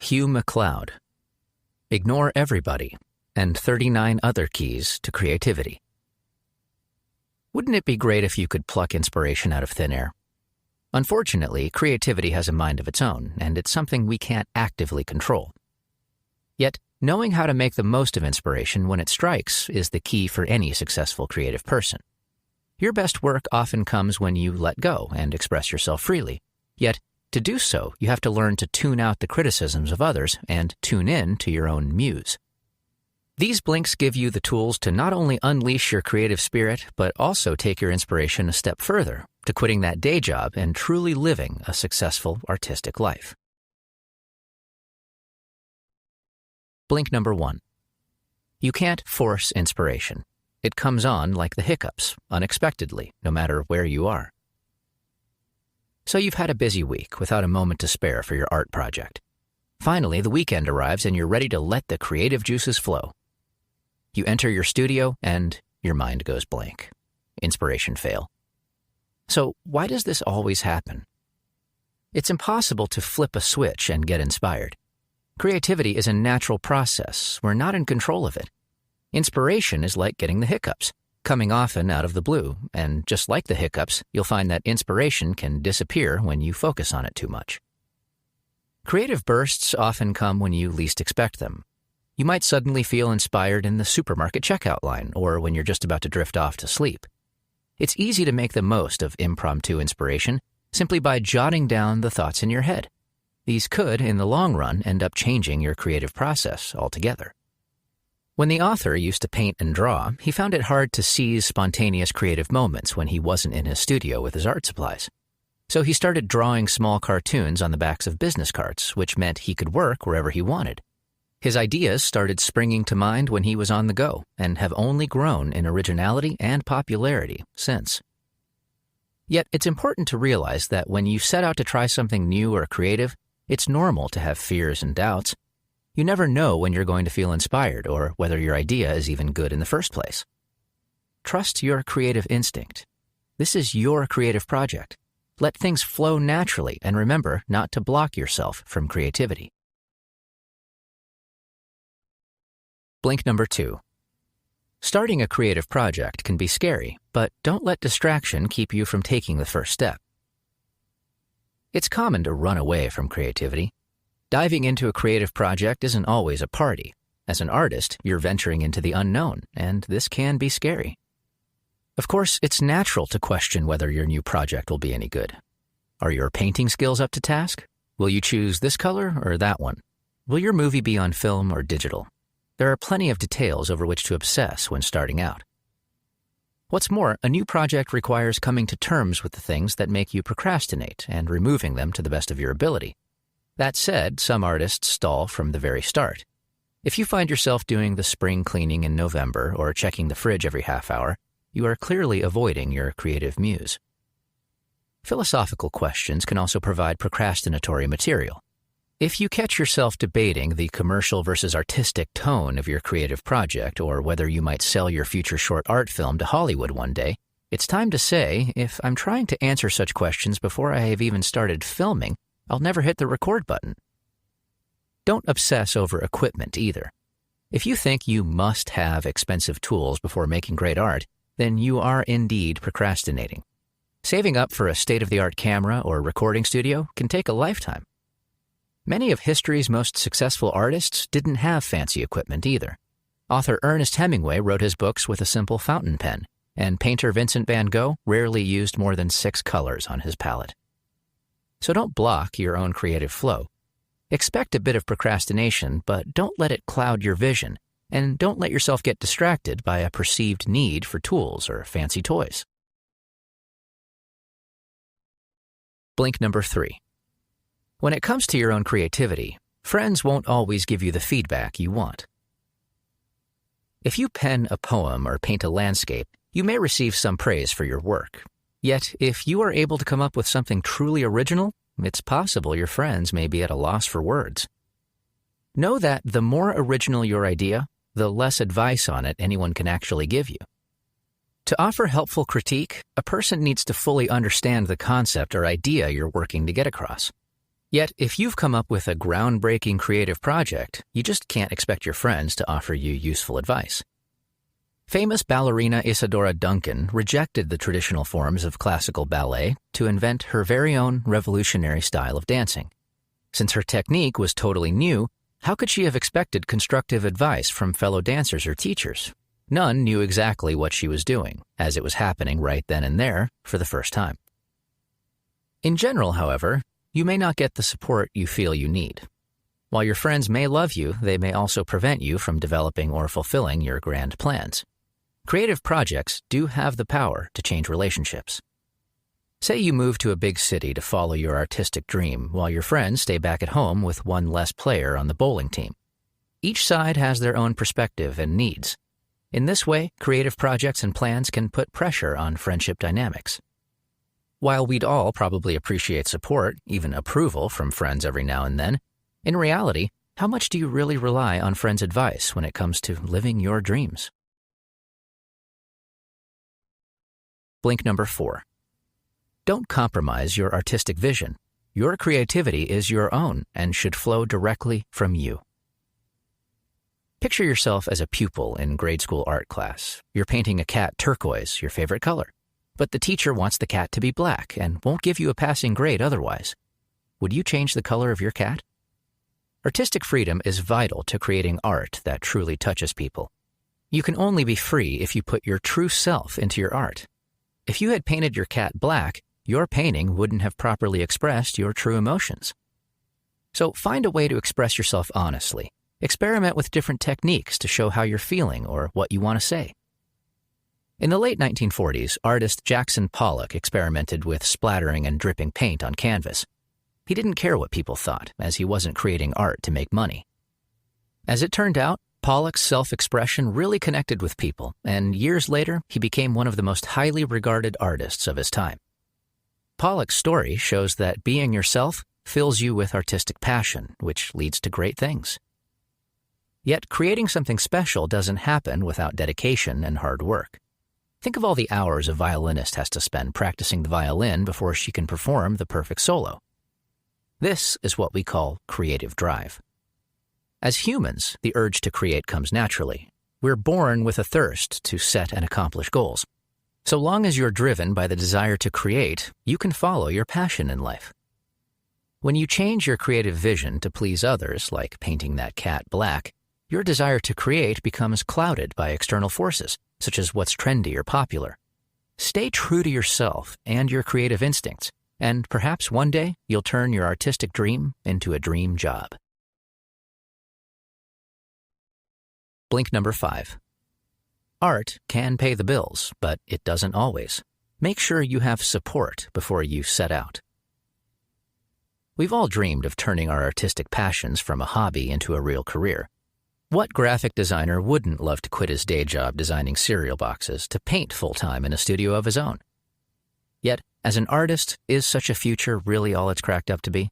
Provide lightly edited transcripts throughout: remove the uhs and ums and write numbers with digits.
Hugh MacLeod. Ignore Everybody and 39 Other Keys to Creativity. Wouldn't it be great if you could pluck inspiration out of thin air? Unfortunately, creativity has a mind of its own, and it's something we can't actively control. Yet, knowing how to make the most of inspiration when it strikes is the key for any successful creative person. Your best work often comes when you let go and express yourself freely. Yet, to do so, you have to learn to tune out the criticisms of others and tune in to your own muse. These blinks give you the tools to not only unleash your creative spirit, but also take your inspiration a step further, to quitting that day job and truly living a successful artistic life. Blink number 1. You can't force inspiration. It comes on like the hiccups, unexpectedly, no matter where you are. So you've had a busy week without a moment to spare for your art project. Finally, the weekend arrives and you're ready to let the creative juices flow. You enter your studio and your mind goes blank. Inspiration fail. So why does this always happen? It's impossible to flip a switch and get inspired. Creativity is a natural process. We're not in control of it. Inspiration is like getting the hiccups, coming often out of the blue, and just like the hiccups, you'll find that inspiration can disappear when you focus on it too much. Creative bursts often come when you least expect them. You might suddenly feel inspired in the supermarket checkout line or when you're just about to drift off to sleep. It's easy to make the most of impromptu inspiration simply by jotting down the thoughts in your head. These could, in the long run, end up changing your creative process altogether. When the author used to paint and draw, he found it hard to seize spontaneous creative moments when he wasn't in his studio with his art supplies. So he started drawing small cartoons on the backs of business cards, which meant he could work wherever he wanted. His ideas started springing to mind when he was on the go, and have only grown in originality and popularity since. Yet it's important to realize that when you set out to try something new or creative, it's normal to have fears and doubts. You never know when you're going to feel inspired or whether your idea is even good in the first place. Trust your creative instinct. This is your creative project. Let things flow naturally and remember not to block yourself from creativity. Blink number 2. Starting a creative project can be scary, but don't let distraction keep you from taking the first step. It's common to run away from creativity. Diving into a creative project isn't always a party. As an artist, you're venturing into the unknown, and this can be scary. Of course, it's natural to question whether your new project will be any good. Are your painting skills up to task? Will you choose this color or that one? Will your movie be on film or digital? There are plenty of details over which to obsess when starting out. What's more, a new project requires coming to terms with the things that make you procrastinate and removing them to the best of your ability. That said, some artists stall from the very start. If you find yourself doing the spring cleaning in November or checking the fridge every half hour, you are clearly avoiding your creative muse. Philosophical questions can also provide procrastinatory material. If you catch yourself debating the commercial versus artistic tone of your creative project or whether you might sell your future short art film to Hollywood one day, it's time to say, if I'm trying to answer such questions before I have even started filming, I'll never hit the record button. Don't obsess over equipment either. If you think you must have expensive tools before making great art, then you are indeed procrastinating. Saving up for a state-of-the-art camera or recording studio can take a lifetime. Many of history's most successful artists didn't have fancy equipment either. Author Ernest Hemingway wrote his books with a simple fountain pen, and painter Vincent van Gogh rarely used more than 6 colors on his palette. So don't block your own creative flow. Expect a bit of procrastination, but don't let it cloud your vision, and don't let yourself get distracted by a perceived need for tools or fancy toys. Blink number 3. When it comes to your own creativity, friends won't always give you the feedback you want. If you pen a poem or paint a landscape, you may receive some praise for your work. Yet, if you are able to come up with something truly original, it's possible your friends may be at a loss for words. Know that the more original your idea, the less advice on it anyone can actually give you. To offer helpful critique, a person needs to fully understand the concept or idea you're working to get across. Yet, if you've come up with a groundbreaking creative project, you just can't expect your friends to offer you useful advice. Famous ballerina Isadora Duncan rejected the traditional forms of classical ballet to invent her very own revolutionary style of dancing. Since her technique was totally new, how could she have expected constructive advice from fellow dancers or teachers? None knew exactly what she was doing, as it was happening right then and there for the first time. In general, however, you may not get the support you feel you need. While your friends may love you, they may also prevent you from developing or fulfilling your grand plans. Creative projects do have the power to change relationships. Say you move to a big city to follow your artistic dream, while your friends stay back at home with one less player on the bowling team. Each side has their own perspective and needs. In this way, creative projects and plans can put pressure on friendship dynamics. While we'd all probably appreciate support, even approval from friends every now and then, in reality, how much do you really rely on friends' advice when it comes to living your dreams? Blink number 4. Don't compromise your artistic vision. Your creativity is your own and should flow directly from you. Picture yourself as a pupil in grade school art class. You're painting a cat turquoise, your favorite color. But the teacher wants the cat to be black and won't give you a passing grade otherwise. Would you change the color of your cat? Artistic freedom is vital to creating art that truly touches people. You can only be free if you put your true self into your art. If you had painted your cat black, your painting wouldn't have properly expressed your true emotions. So find a way to express yourself honestly. Experiment with different techniques to show how you're feeling or what you want to say. In the late 1940s, artist Jackson Pollock experimented with splattering and dripping paint on canvas. He didn't care what people thought, as he wasn't creating art to make money. As it turned out, Pollock's self-expression really connected with people, and years later, he became one of the most highly regarded artists of his time. Pollock's story shows that being yourself fills you with artistic passion, which leads to great things. Yet, creating something special doesn't happen without dedication and hard work. Think of all the hours a violinist has to spend practicing the violin before she can perform the perfect solo. This is what we call creative drive. As humans, the urge to create comes naturally. We're born with a thirst to set and accomplish goals. So long as you're driven by the desire to create, you can follow your passion in life. When you change your creative vision to please others, like painting that cat black, your desire to create becomes clouded by external forces, such as what's trendy or popular. Stay true to yourself and your creative instincts, and perhaps one day you'll turn your artistic dream into a dream job. Blink number 5. Art can pay the bills, but it doesn't always. Make sure you have support before you set out. We've all dreamed of turning our artistic passions from a hobby into a real career. What graphic designer wouldn't love to quit his day job designing cereal boxes to paint full-time in a studio of his own? Yet, as an artist, is such a future really all it's cracked up to be?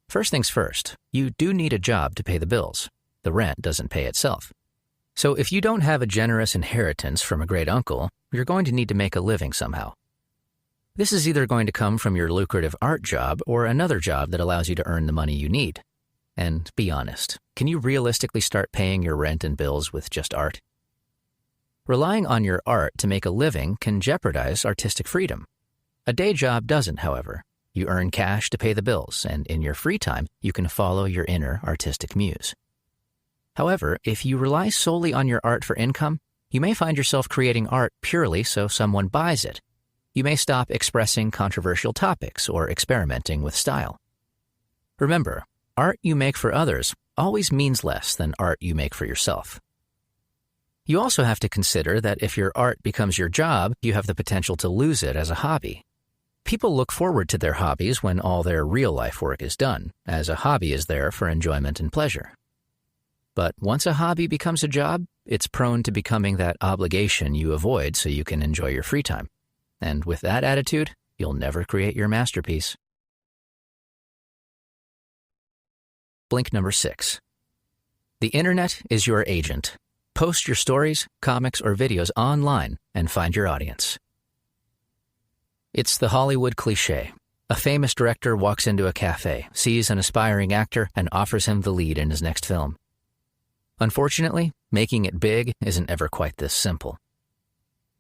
First things first, you do need a job to pay the bills. The rent doesn't pay itself. So if you don't have a generous inheritance from a great uncle, you're going to need to make a living somehow. This is either going to come from your lucrative art job or another job that allows you to earn the money you need. And be honest, can you realistically start paying your rent and bills with just art? Relying on your art to make a living can jeopardize artistic freedom. A day job doesn't, however. You earn cash to pay the bills, and in your free time, you can follow your inner artistic muse. However, if you rely solely on your art for income, you may find yourself creating art purely so someone buys it. You may stop expressing controversial topics or experimenting with style. Remember, art you make for others always means less than art you make for yourself. You also have to consider that if your art becomes your job, you have the potential to lose it as a hobby. People look forward to their hobbies when all their real-life work is done, as a hobby is there for enjoyment and pleasure. But once a hobby becomes a job, it's prone to becoming that obligation you avoid so you can enjoy your free time. And with that attitude, you'll never create your masterpiece. Blink number 6. The internet is your agent. Post your stories, comics, or videos online and find your audience. It's the Hollywood cliché. A famous director walks into a cafe, sees an aspiring actor, and offers him the lead in his next film. Unfortunately, making it big isn't ever quite this simple.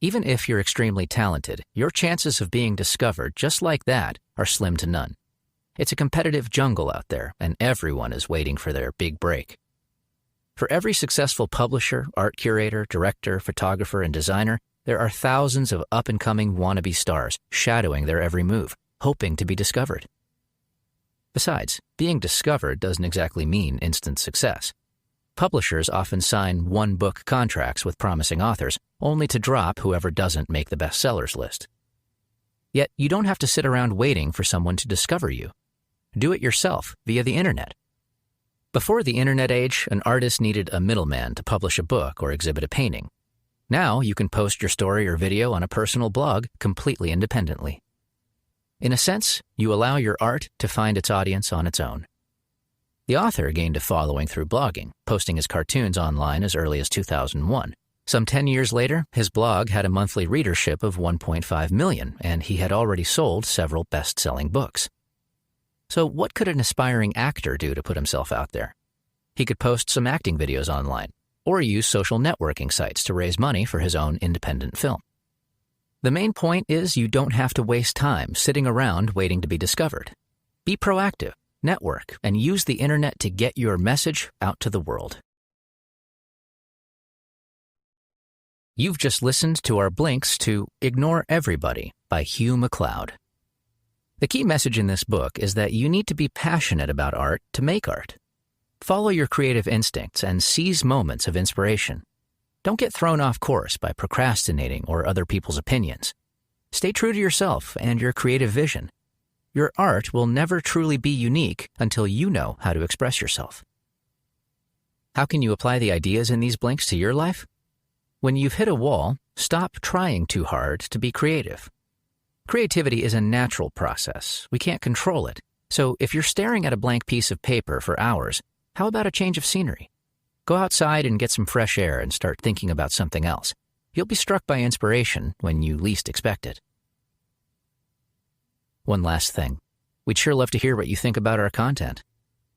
Even if you're extremely talented, your chances of being discovered just like that are slim to none. It's a competitive jungle out there, and everyone is waiting for their big break. For every successful publisher, art curator, director, photographer, and designer, there are thousands of up-and-coming wannabe stars shadowing their every move, hoping to be discovered. Besides, being discovered doesn't exactly mean instant success. Publishers often sign one-book contracts with promising authors, only to drop whoever doesn't make the bestsellers list. Yet, you don't have to sit around waiting for someone to discover you. Do it yourself via the internet. Before the internet age, an artist needed a middleman to publish a book or exhibit a painting. Now, you can post your story or video on a personal blog completely independently. In a sense, you allow your art to find its audience on its own. The author gained a following through blogging, posting his cartoons online as early as 2001. Some 10 years later, his blog had a monthly readership of 1.5 million, and he had already sold several best-selling books. So what could an aspiring actor do to put himself out there? He could post some acting videos online, or use social networking sites to raise money for his own independent film. The main point is you don't have to waste time sitting around waiting to be discovered. Be proactive, network, and use the internet to get your message out to the world. You've just listened to our blinks to Ignore Everybody by Hugh MacLeod. The key message in this book is that you need to be passionate about art to make art. Follow your creative instincts and seize moments of inspiration. Don't get thrown off course by procrastinating or other people's opinions. Stay true to yourself and your creative vision. Your art will never truly be unique until you know how to express yourself. How can you apply the ideas in these blinks to your life? When you've hit a wall, stop trying too hard to be creative. Creativity is a natural process. We can't control it. So if you're staring at a blank piece of paper for hours, how about a change of scenery? Go outside and get some fresh air and start thinking about something else. You'll be struck by inspiration when you least expect it. One last thing. We'd sure love to hear what you think about our content.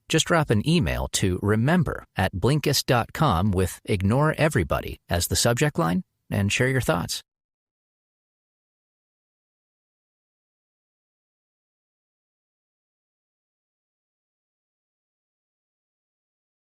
Just drop an email to remember@blinkist.com with Ignore Everybody as the subject line and share your thoughts.